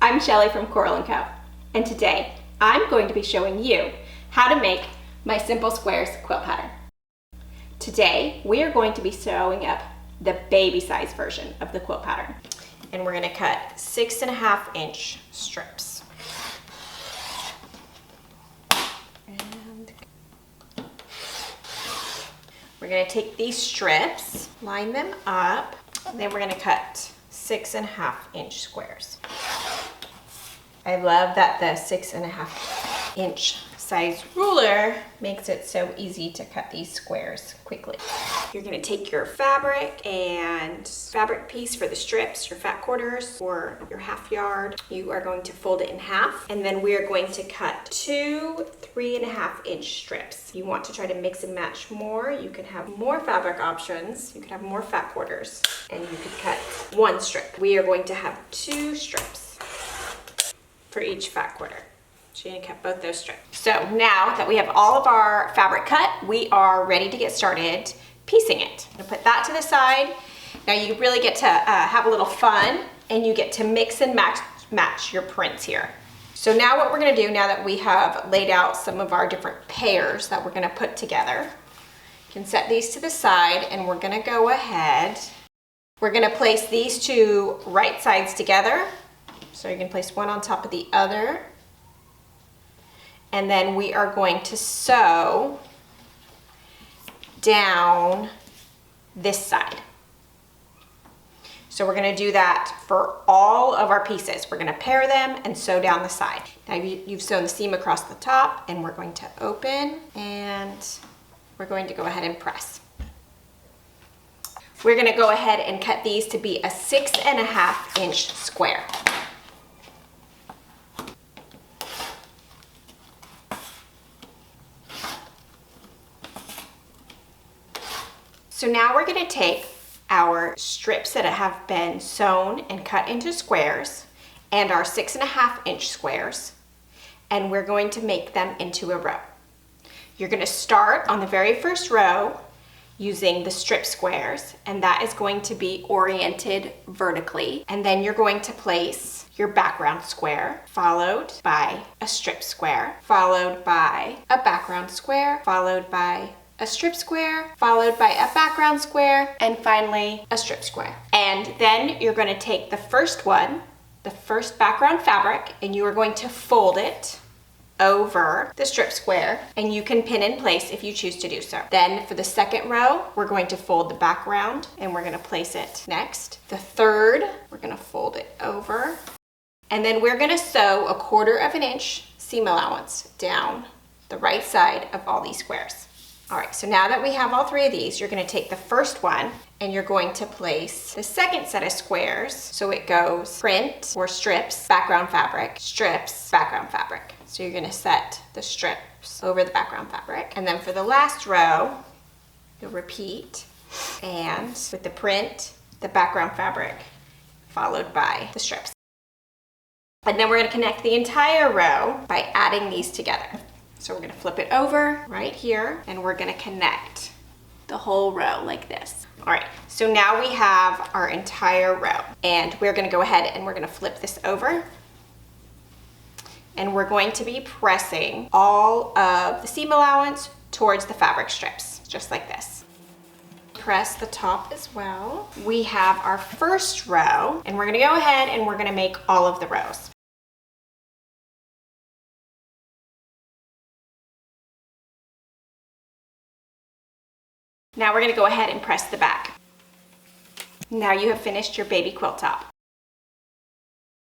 I'm Shelly from Coral & Co. And today I'm going to be showing you how to make my Simple Squares quilt pattern. Today we are going to be sewing up the baby size version of the quilt pattern. And we're going to cut 6.5 inch strips. And we're going to take these strips, line them up, and then we're going to cut 6.5 inch squares. I love that the 6.5 inch size ruler makes it so easy to cut these squares quickly. You're going to take your fabric and fabric piece for the strips, your fat quarters or your half yard. You are going to fold it in half, and then we are going to cut 2 3.5 inch strips. You want to try to mix and match more. You can have more fabric options. You could have more fat quarters, and you could cut 1 strip. We are going to have 2 strips for each fat quarter. So you're gonna cut both those strips. So now that we have all of our fabric cut, we are ready to get started piecing it. I'm gonna put that to the side. Now you really get to have a little fun, and you get to mix and match your prints here. So now what we're gonna do, now that we have laid out some of our different pairs that we're gonna put together, you can set these to the side, and we're gonna go ahead. We're gonna place these 2 right sides together. So you can place one on top of the other. And then we are going to sew down this side. So we're going to do that for all of our pieces. We're going to pair them and sew down the side. Now you've sewn the seam across the top, and we're going to open, and we're going to go ahead and press. We're going to go ahead and cut these to be a 6.5 inch square. So now we're going to take our strips that have been sewn and cut into squares and our 6.5 inch squares, and we're going to make them into a row. You're going to start on the very first row using the strip squares, and that is going to be oriented vertically. And then you're going to place your background square, followed by a strip square, followed by a background square, followed by a strip square, followed by a background square, and finally a strip square. And then you're going to take the first one, the first background fabric, and you are going to fold it over the strip square, and you can pin in place if you choose to do so. Then for the second row, we're going to fold the background, and we're going to place it next. The third, we're going to fold it over, and then we're going to sew 1/4 inch seam allowance down the right side of all these squares. All right, so now that we have all 3 of these, you're going to take the first one, and you're going to place the second set of squares. So it goes print or strips, background fabric, strips, background fabric. So you're going to set the strips over the background fabric. And then for the last row, you'll repeat, and with the print, the background fabric, followed by the strips. And then we're going to connect the entire row by adding these together. So we're going to flip it over right here, and we're going to connect the whole row like this. All right, so now we have our entire row, and we're going to go ahead and we're going to flip this over, and we're going to be pressing all of the seam allowance towards the fabric strips, just like this. Press the top as well. We have our first row, and we're going to go ahead and we're going to make all of the rows. Now we're going to go ahead and press the back. Now you have finished your baby quilt top.